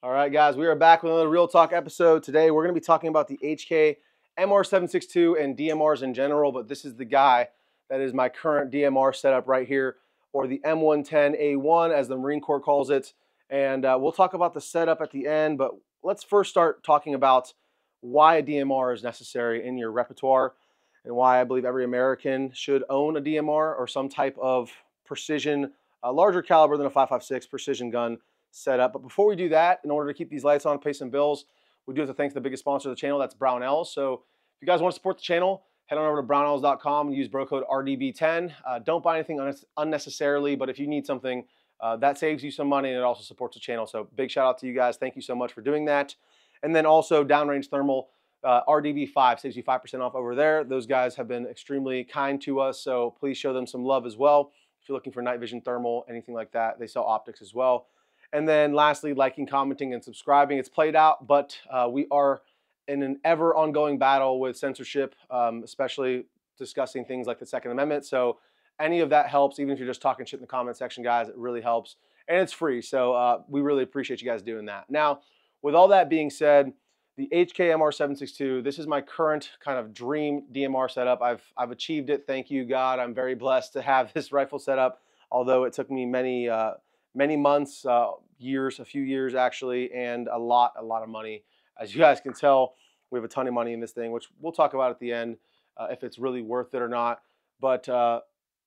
All right, guys, we are back with another Real Talk episode. Today, we're going to be talking about the HK MR762 and DMRs in general, but this is the guy that is my current DMR setup right here, or the M110A1 as the Marine Corps calls it. And we'll talk about the setup at the end, but let's first start talking about why a DMR is necessary in your repertoire and why I believe every American should own a DMR or some type of precision, larger caliber than a 5.56 precision gun setup. But before we do that, in order to keep these lights on, pay some bills, we do have to thank the biggest sponsor of the channel. That's Brownells. So if you guys want to support the channel, head on over to brownells.com and use bro code RDB10. Don't buy anything unnecessarily, but if you need something, that saves you some money and it also supports the channel. So big shout out to you guys. Thank you so much for doing that. And then also Downrange Thermal, RDB5 saves you 5% off over there. Those guys have been extremely kind to us, so please show them some love as well. If you're looking for night vision thermal, anything like that, they sell optics as well. And then lastly, liking, commenting, and subscribing. It's played out, but we are in an ever ongoing battle with censorship, especially discussing things like the Second Amendment. So any of that helps, even if you're just talking shit in the comment section, guys, it really helps. And it's free, so we really appreciate you guys doing that. Now, with all that being said, the HK MR762, this is my current kind of dream DMR setup. I've achieved it, thank you, God. I'm very blessed to have this rifle set up, although it took me many months, years, a few years actually, and a lot of money. As you guys can tell, we have a ton of money in this thing, which we'll talk about at the end, if it's really worth it or not. But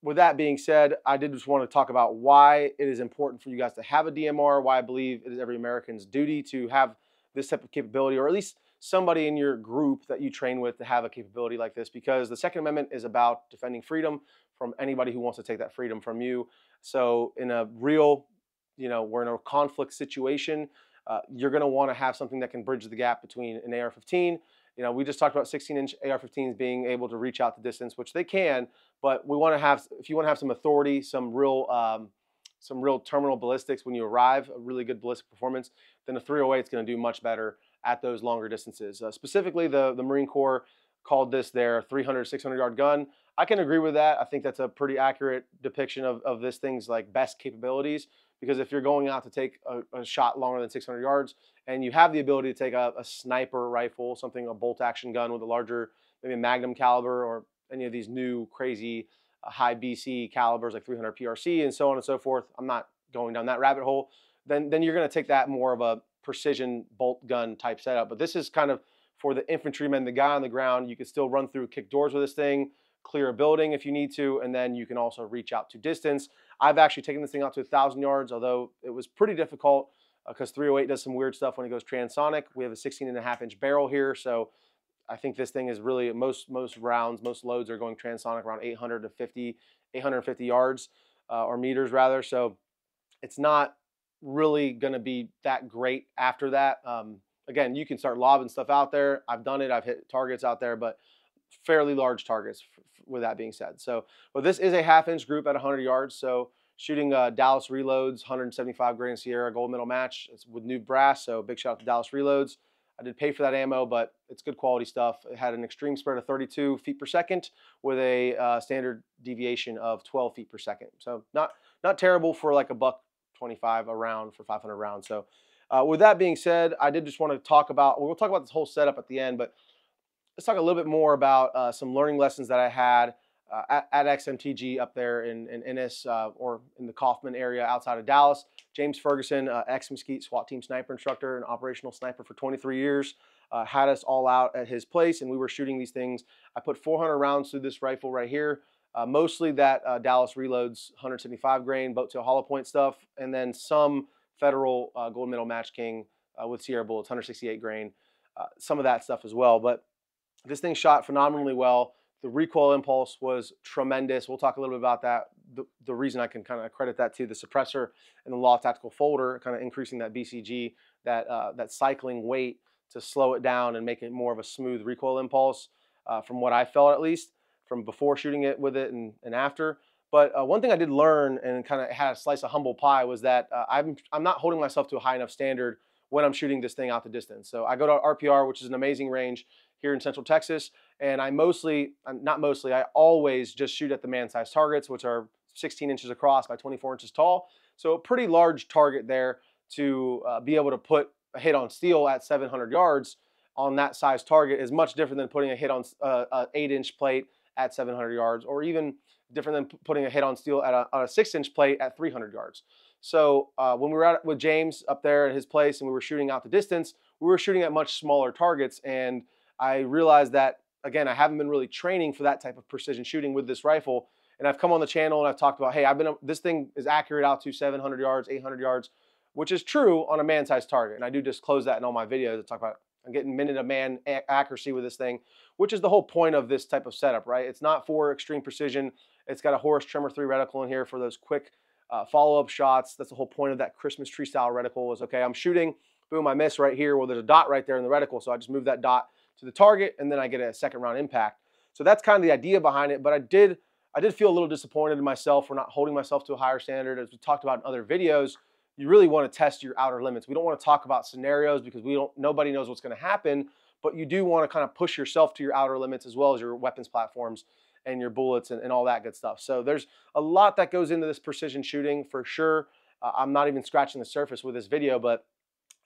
with that being said, I did just want to talk about why it is important for you guys to have a DMR, why I believe it is every American's duty to have this type of capability, or at least somebody in your group that you train with to have a capability like this, because the Second Amendment is about defending freedom from anybody who wants to take that freedom from you. So in a real, we're in a conflict situation, you're going to want to have something that can bridge the gap between an AR-15. We just talked about 16-inch AR-15s being able to reach out the distance, which they can, but we want to have, if you want to have some authority, some real terminal ballistics when you arrive, a really good ballistic performance, then a 308 is going to do much better at those longer distances. Specifically, the Marine Corps called this their 300, 600-yard gun. I can agree with that. I think that's a pretty accurate depiction of this thing's like best capabilities, because if you're going out to take a shot longer than 600 yards and you have the ability to take a sniper rifle, a bolt action gun with a larger, maybe a Magnum caliber, or any of these new crazy high BC calibers like 300 PRC and so on and so forth, I'm not going down that rabbit hole, then you're going to take that more of a precision bolt gun type setup. But this is kind of for the infantryman, the guy on the ground. You can still run through kick doors with this thing, clear a building if you need to, and then you can also reach out to distance. I've actually taken this thing out to 1,000 yards, although it was pretty difficult because 308 does some weird stuff when it goes transonic. We have a 16.5-inch barrel here, so I think this thing is really, most rounds, most loads are going transonic around 850 yards or meters rather. So it's not really going to be that great after that. Again, you can start lobbing stuff out there. I've done it. I've hit targets out there, but fairly large targets with that being said. So, but this is a half-inch group at 100 yards. So shooting Dallas Reloads, 175 grain Sierra gold medal match. It's with new brass. So big shout out to Dallas Reloads. I did pay for that ammo, but it's good quality stuff. It had an extreme spread of 32 feet per second with a standard deviation of 12 feet per second. So not terrible for like a $1.25 a round for 500 rounds. So with that being said, I did just want to talk about, we'll talk about this whole setup at the end, but let's talk a little bit more about some learning lessons that I had at XMTG up there in Ennis or in the Kaufman area outside of Dallas. James Ferguson, ex-Mesquite SWAT team sniper instructor and operational sniper for 23 years, had us all out at his place, and we were shooting these things. I put 400 rounds through this rifle right here, mostly that Dallas Reloads 175 grain boat tail hollow point stuff, and then some Federal Gold Medal Match King with Sierra bullets, 168 grain, some of that stuff as well. But this thing shot phenomenally well. The recoil impulse was tremendous. We'll talk a little bit about that. The reason I can kind of credit that to the suppressor and the Law Tactical Folder, kind of increasing that BCG, that cycling weight to slow it down and make it more of a smooth recoil impulse, from what I felt at least, from before shooting it with it and after. But one thing I did learn and kind of had a slice of humble pie was that I'm not holding myself to a high enough standard when I'm shooting this thing out the distance. So I go to RPR, which is an amazing range here in Central Texas, and I always just shoot at the man-sized targets, which are 16 inches across by 24 inches tall. So a pretty large target there to be able to put a hit on steel at 700 yards on that size target is much different than putting a hit on a 8-inch plate at 700 yards, or even different than putting a hit on steel at a 6-inch plate at 300 yards. So when we were out with James up there at his place and we were shooting out the distance, we were shooting at much smaller targets, and I realized that, again, I haven't been really training for that type of precision shooting with this rifle. And I've come on the channel and I've talked about, hey, this thing is accurate out to 700 yards, 800 yards, which is true on a man-sized target. And I do disclose that in all my videos. I talk about I'm getting minute-of-man accuracy with this thing, which is the whole point of this type of setup, right? It's not for extreme precision. It's got a Horus Tremor 3 reticle in here for those quick follow-up shots. That's the whole point of that Christmas tree style reticle is, okay, I'm shooting, boom, I miss right here. Well, there's a dot right there in the reticle, so I just move that dot to the target, and then I get a second round impact. So that's kind of the idea behind it, but I did feel a little disappointed in myself for not holding myself to a higher standard. As we talked about in other videos, you really want to test your outer limits. We don't want to talk about scenarios because nobody knows what's going to happen, but you do want to kind of push yourself to your outer limits as well as your weapons platforms and your bullets and all that good stuff. So there's a lot that goes into this precision shooting for sure. I'm not even scratching the surface with this video, but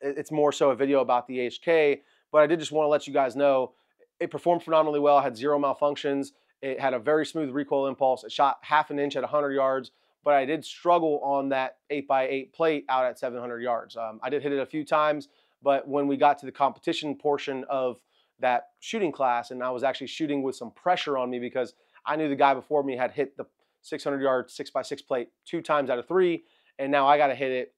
it's more so a video about the HK. But I did just want to let you guys know it performed phenomenally well. I had 0 malfunctions. It had a very smooth recoil impulse. It shot half an inch at 100 yards. But I did struggle on that 8x8 plate out at 700 yards. I did hit it a few times, but when we got to the competition portion of that shooting class, and I was actually shooting with some pressure on me because I knew the guy before me had hit the 600-yard 6x6 plate 2 times out of 3, and now I got to hit it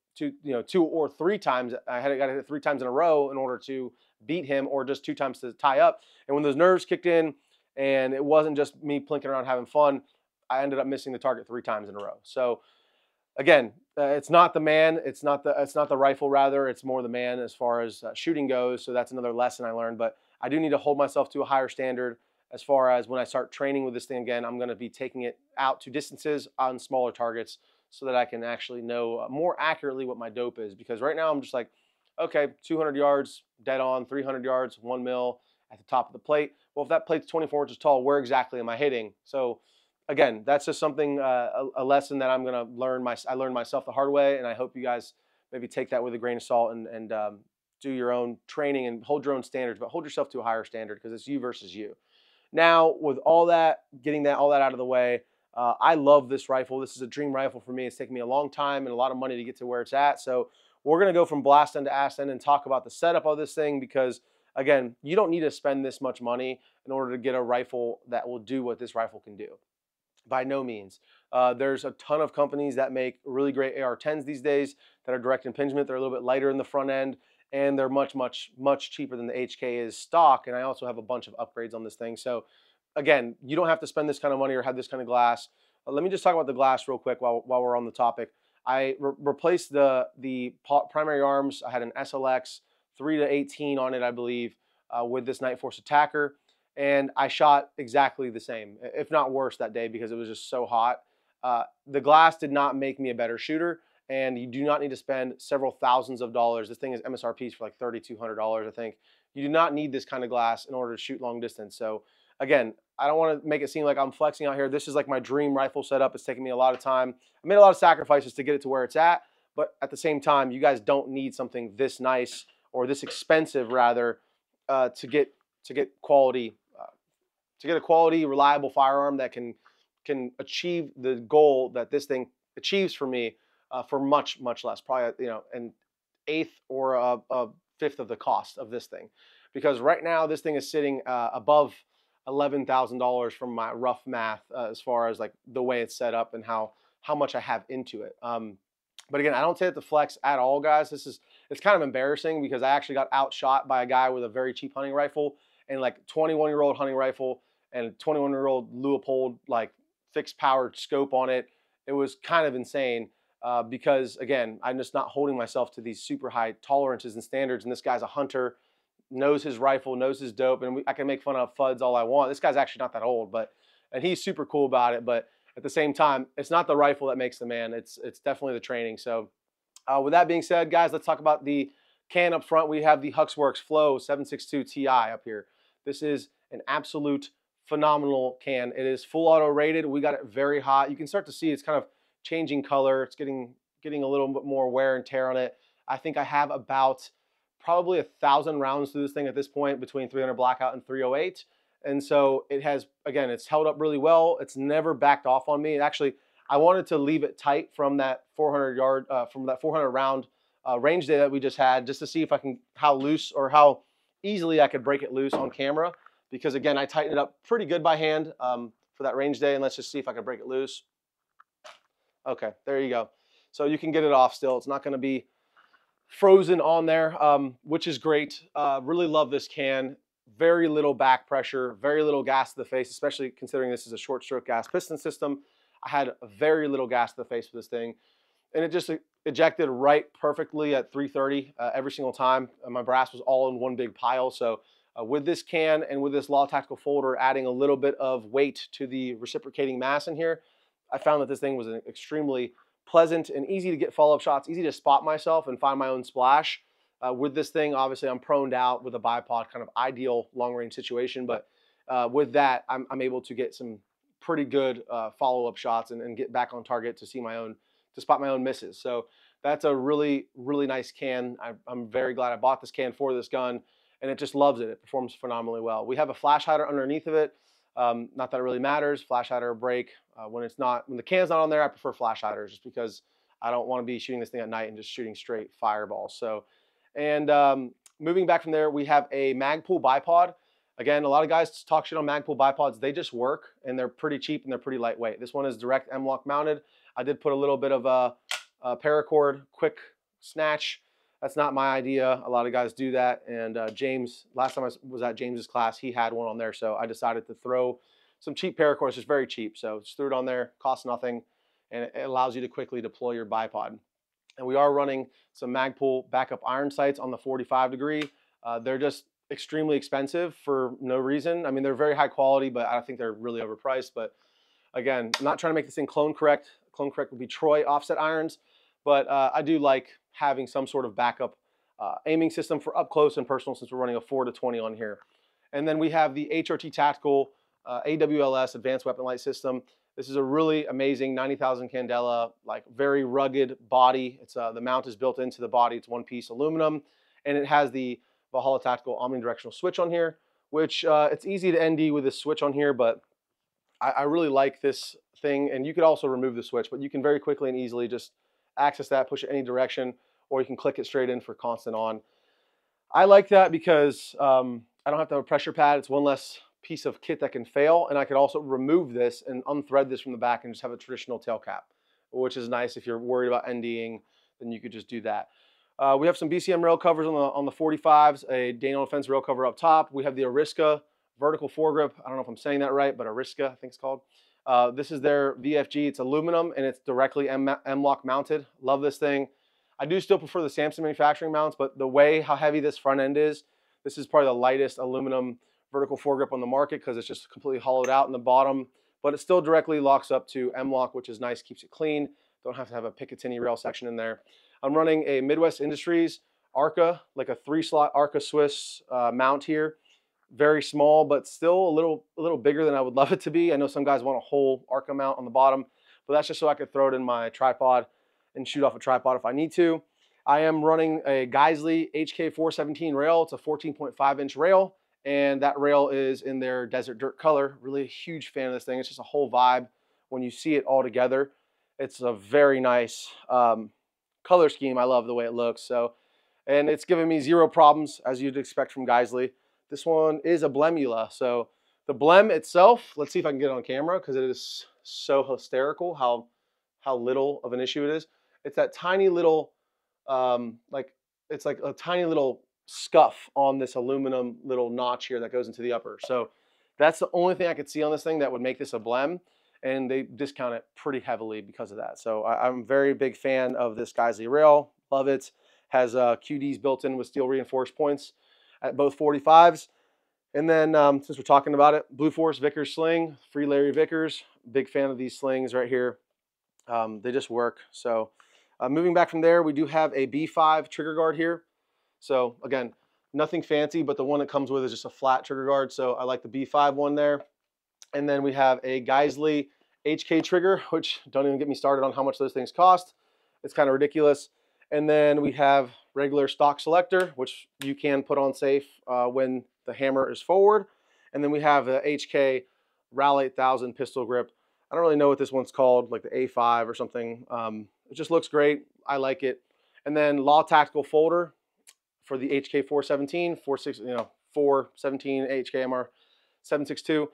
2 or 3 times. I got to hit it 3 times in a row in order to beat him, or just 2 times to tie up. And when those nerves kicked in, and it wasn't just me plinking around having fun, I ended up missing the target 3 times in a row. So again, it's not the man, it's not the rifle, rather, it's more the man as far as shooting goes. So that's another lesson I learned. But I do need to hold myself to a higher standard as far as when I start training with this thing again. I'm going to be taking it out to distances on smaller targets so that I can actually know more accurately what my dope is. Because right now I'm just like, okay, 200 yards dead on, 300 yards 1 mil at the top of the plate. Well, if that plate's 24 inches tall, where exactly am I hitting? So again, that's just something, a lesson that I'm going to learn. I learned myself the hard way, and I hope you guys maybe take that with a grain of salt and do your own training and hold your own standards, but hold yourself to a higher standard because it's you versus you. Now, with all that, getting all that out of the way, I love this rifle. This is a dream rifle for me. It's taken me a long time and a lot of money to get to where it's at. So we're going to go from blast end to ass end and talk about the setup of this thing because, again, you don't need to spend this much money in order to get a rifle that will do what this rifle can do. By no means. There's a ton of companies that make really great AR-10s these days that are direct impingement. They're a little bit lighter in the front end, and they're much, much, much cheaper than the HK is stock. And I also have a bunch of upgrades on this thing. So again, you don't have to spend this kind of money or have this kind of glass. Let me just talk about the glass real quick while we're on the topic. I replaced the primary arms. I had an SLX 3-18 on it, I believe, with this Night Force Attacker. And I shot exactly the same, if not worse, that day because it was just so hot. The glass did not make me a better shooter, and you do not need to spend several thousands of dollars. This thing is MSRP for like $3,200, I think. You do not need this kind of glass in order to shoot long distance. So again, I don't want to make it seem like I'm flexing out here. This is like my dream rifle setup. It's taken me a lot of time. I made a lot of sacrifices to get it to where it's at, but at the same time, you guys don't need something this nice or this expensive, rather, to get quality. To get a quality, reliable firearm that can achieve the goal that this thing achieves for me for much, much less, probably an eighth or a fifth of the cost of this thing. Because right now this thing is sitting above $11,000 from my rough math as far as like the way it's set up and how much I have into it. But again, I don't say it to flex at all, guys. It's kind of embarrassing because I actually got outshot by a guy with a very cheap hunting rifle and like 21-year-old hunting rifle and a 21-year-old Leupold like fixed powered scope on it. It was kind of insane because again, I'm just not holding myself to these super high tolerances and standards. And this guy's a hunter, knows his rifle, knows his dope, and I can make fun of FUDs all I want. This guy's actually not that old, and he's super cool about it. But at the same time, it's not the rifle that makes the man. It's definitely the training. So with that being said, guys, let's talk about the can up front. We have the Huxworks Flow 762 Ti up here. This is an absolute phenomenal can. It is full auto rated. We got it very hot. You can start to see it's kind of changing color. It's getting a little bit more wear and tear on it. I think I have about probably 1,000 rounds through this thing at this point, between 300 blackout and 308. And so it has, again, it's held up really well. It's never backed off on me. And actually, I wanted to leave it tight from that 400 round range day that we just had, just to see if I can, how loose or how easily I could break it loose on camera. Because again, I tightened it up pretty good by hand for that range day. And let's just see if I can break it loose. Okay, there you go. So you can get it off still. It's not going to be frozen on there, which is great. Really love this can. Very little back pressure, very little gas to the face, especially considering this is a short stroke gas piston system. I had very little gas to the face with this thing, and it just ejected right perfectly at 330 every single time. My brass was all in one big pile. So with this can and with this Law Tactical folder adding a little bit of weight to the reciprocating mass in here, I found that this thing was an extremely pleasant and easy to get follow-up shots, easy to spot myself and find my own splash. With this thing, obviously, I'm proned out with a bipod, kind of ideal long-range situation. But with that, I'm able to get some pretty good follow-up shots and get back on target to see my own, to spot my own misses. So that's a really, really nice can. I'm very glad I bought this can for this gun, and it just loves it. It performs phenomenally well. We have a flash hider underneath of it. Not that it really matters, flash hider or break. When the can's not on there, I prefer flash hiders just because I don't want to be shooting this thing at night and just shooting straight fireballs. So, and moving back from there, we have a Magpul bipod. Again, a lot of guys talk shit on Magpul bipods. They just work, and they're pretty cheap and they're pretty lightweight. This one is direct M-lock mounted. I did put a little bit of a paracord quick snatch. That's not my idea. A lot of guys do that. And James, last time I was at James's class, he had one on there. So I decided to throw some cheap paracords, just very cheap. So just threw it on there, costs nothing, and it allows you to quickly deploy your bipod. And we are running some Magpul backup iron sights on the 45 degree. They're just extremely expensive for no reason. I mean, they're very high quality, but I think they're really overpriced. But again, I'm not trying to make this thing clone correct. Clone correct would be Troy offset irons. But I do like having some sort of backup aiming system for up close and personal, since we're running a 4-20 on here. And then we have the HRT Tactical AWLS Advanced Weapon Light System. This is a really amazing 90,000 candela, like very rugged body. It's the mount is built into the body. It's one piece aluminum, and it has the Valhalla Tactical omnidirectional switch on here, which it's easy to ND with this switch on here, but I really like this thing. And you could also remove the switch, but you can very quickly and easily just access that, push it any direction, or you can click it straight in for constant on. I like that because I don't have to have a pressure pad. It's one less piece of kit that can fail, and I could also remove this and unthread this from the back and just have a traditional tail cap, which is nice. If you're worried about NDing, then you could just do that. We have some BCM rail covers on the 45s, a Daniel Defense rail cover up top. We have the ARCA vertical foregrip. I don't know if I'm saying that right, but ARCA, I think it's called. This is their VFG. It's aluminum, and it's directly M-lock mounted. Love this thing. I do still prefer the Samson manufacturing mounts, but the way how heavy this front end is, this is probably the lightest aluminum vertical foregrip on the market, because it's just completely hollowed out in the bottom, but it still directly locks up to M-lock, which is nice, keeps it clean. Don't have to have a Picatinny rail section in there. I'm running a Midwest Industries ARCA, like a 3-slot ARCA Swiss mount here. Very small, but still a little bigger than I would love it to be. I know some guys want a whole ARCA mount on the bottom, but that's just so I could throw it in my tripod and shoot off a tripod if I need to. I am running a Geisley HK417 rail. It's a 14.5-inch rail, and that rail is in their desert dirt color. Really a huge fan of this thing. It's just a whole vibe when you see it all together. It's a very nice color scheme. I love the way it looks. So, and it's given me zero problems, as you'd expect from Geisley. This one is a Blemula. So the Blem itself, let's see if I can get it on camera, because it is so hysterical how little of an issue it is. It's that tiny little, it's like a tiny little scuff on this aluminum little notch here that goes into the upper. So that's the only thing I could see on this thing that would make this a Blem, and they discount it pretty heavily because of that. So I'm a very big fan of this Geisley rail. Love it. Has QDs built in with steel reinforced points at both 45s. And then since we're talking about it, Blue Force Vickers sling, free Larry Vickers. Big fan of these slings right here. They just work. So moving back from there, we do have a B5 trigger guard here. So again, nothing fancy, but the one that comes with is just a flat trigger guard. So I like the B5 one there. And then we have a Geisley HK trigger, which don't even get me started on how much those things cost. It's kind of ridiculous. And then we have regular stock selector, which you can put on safe when the hammer is forward. And then we have the HK RAL 8000 pistol grip. I don't really know what this one's called, like the A5 or something. It just looks great. I like it. And then Law Tactical folder for the HK 417, 417 HKMR 762.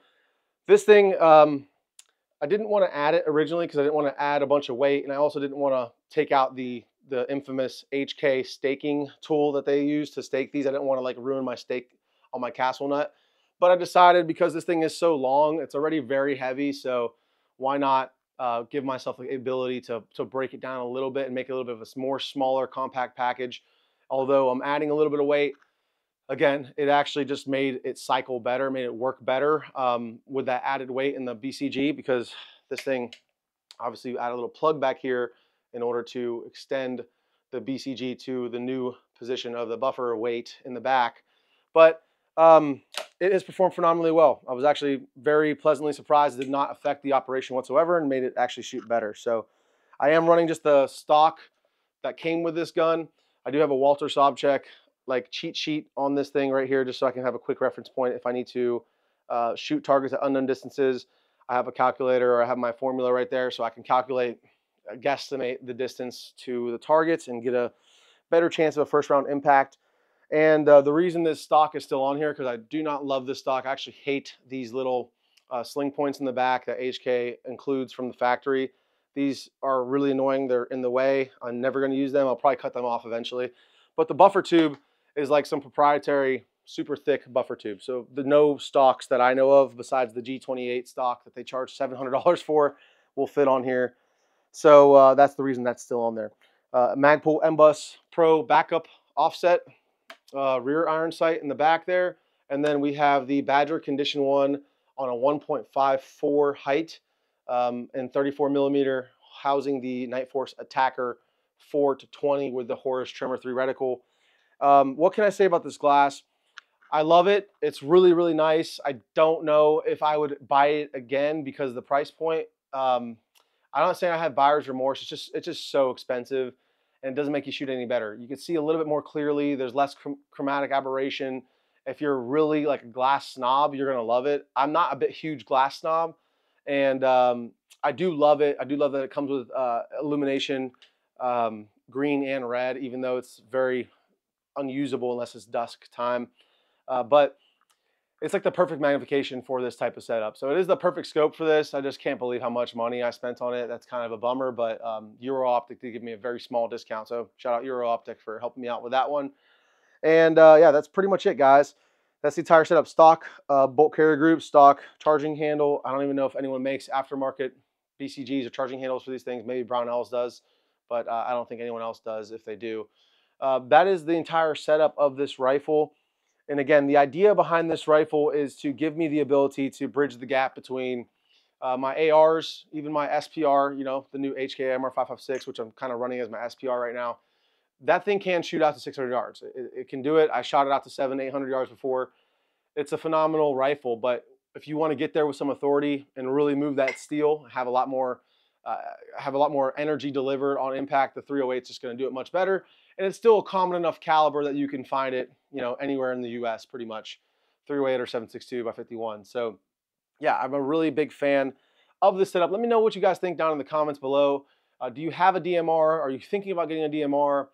This thing, I didn't want to add it originally because I didn't want to add a bunch of weight, and I also didn't want to take out the infamous HK staking tool that they use to stake these. I didn't want to like ruin my stake on my castle nut. But I decided because this thing is so long, it's already very heavy, so why not give myself the ability to break it down a little bit and make it a little bit of a more smaller, compact package. Although I'm adding a little bit of weight, again, it actually just made it cycle better, made it work better with that added weight in the BCG, because this thing, obviously you add a little plug back here in order to extend the BCG to the new position of the buffer weight in the back. But it has performed phenomenally well. I was actually very pleasantly surprised. It did not affect the operation whatsoever and made it actually shoot better. So I am running just the stock that came with this gun. I do have a Walter Sobchak like cheat sheet on this thing right here, just so I can have a quick reference point if I need to shoot targets at unknown distances. I have a calculator, or I have my formula right there, so I can calculate, guesstimate the distance to the targets and get a better chance of a first round impact. And the reason this stock is still on here, because I do not love this stock. I actually hate these little sling points in the back that HK includes from the factory. These are really annoying. They're in the way. I'm never going to use them. I'll probably cut them off eventually. But the buffer tube is like some proprietary super thick buffer tube. So the no stocks that I know of besides the G28 stock that they charge $700 for will fit on here. So that's the reason that's still on there. Magpul MBus Pro backup offset rear iron sight in the back there. And then we have the Badger Condition 1 on a 1.54 height and 34 millimeter, housing the Night Force Attacker 4-20 with the Horus Tremor 3 reticle. What can I say about this glass? I love it. It's really, really nice. I don't know if I would buy it again because of the price point. I'm not saying I have buyer's remorse. It's just so expensive, and it doesn't make you shoot any better. You can see a little bit more clearly. There's less chromatic aberration. If you're really like a glass snob, you're gonna love it. I'm not a bit huge glass snob, and I do love it. I do love that it comes with illumination, green and red, even though it's very unusable unless it's dusk time. But it's like the perfect magnification for this type of setup. So it is the perfect scope for this. I just can't believe how much money I spent on it. That's kind of a bummer, but Euro Optic did give me a very small discount. So shout out Euro Optic for helping me out with that one. And yeah, that's pretty much it, guys. That's the entire setup. Stock bolt carrier group, stock charging handle. I don't even know if anyone makes aftermarket BCGs or charging handles for these things. Maybe Brownells does, but I don't think anyone else does if they do. That is the entire setup of this rifle. And again, the idea behind this rifle is to give me the ability to bridge the gap between my ARs, even my SPR, you know, the new HK AMR 556, which I'm kind of running as my SPR right now. That thing can shoot out to 600 yards. It can do it. I shot it out to 700-800 yards before. It's a phenomenal rifle, but if you want to get there with some authority and really move that steel, have a lot more energy delivered on impact, the 308 is just going to do it much better. And it's still a common enough caliber that you can find it, you know, anywhere in the U.S. pretty much, 308 or 7.62 by 51. So yeah, I'm a really big fan of this setup. Let me know what you guys think down in the comments below. Do you have a DMR? Are you thinking about getting a DMR?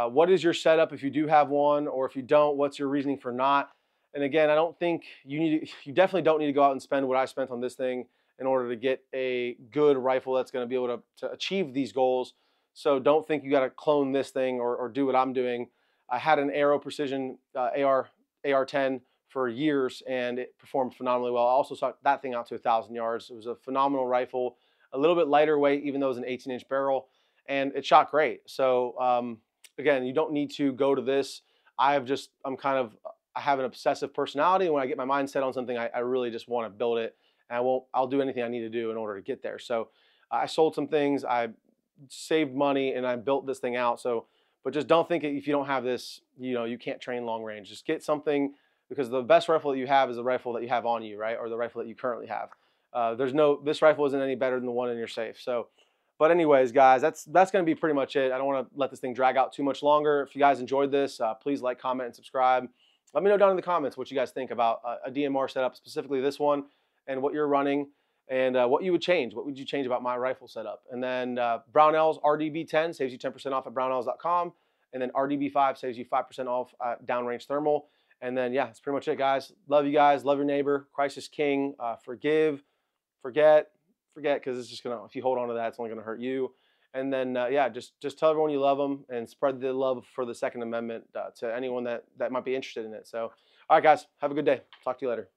What is your setup if you do have one, or if you don't, what's your reasoning for not? And again, I don't think you definitely don't need to go out and spend what I spent on this thing in order to get a good rifle that's going to be able to achieve these goals. So don't think you got to clone this thing or do what I'm doing. I had an Aero Precision AR-10 for years, and it performed phenomenally well. I also shot that thing out to 1,000 yards. It was a phenomenal rifle, a little bit lighter weight, even though it was an 18-inch barrel, and it shot great. So again, you don't need to go to this. I have an obsessive personality, and when I get my mind set on something, I really just want to build it, and I'll do anything I need to do in order to get there. So I sold some things, I saved money, and I built this thing out. So, but just don't think if you don't have this, you know, you can't train long range. Just get something, because the best rifle that you have is the rifle that you have on you, right? Or the rifle that you currently have. This rifle isn't any better than the one in your safe. So But anyways, guys, that's going to be pretty much it. I don't want to let this thing drag out too much longer. If you guys enjoyed this, please like, comment, and subscribe. Let me know down in the comments what you guys think about a DMR setup, specifically this one, and what you're running, and what you would change. What would you change about my rifle setup? And then Brownell's RDB10 saves you 10% off at brownells.com. And then RDB5 saves you 5% off at Downrange Thermal. And then, yeah, that's pretty much it, guys. Love you guys. Love your neighbor. Christ is king. Forgive, forget, because it's just going to, if you hold on to that, it's only going to hurt you. And then, yeah, just tell everyone you love them and spread the love for the Second Amendment to anyone that might be interested in it. So, all right, guys, have a good day. Talk to you later.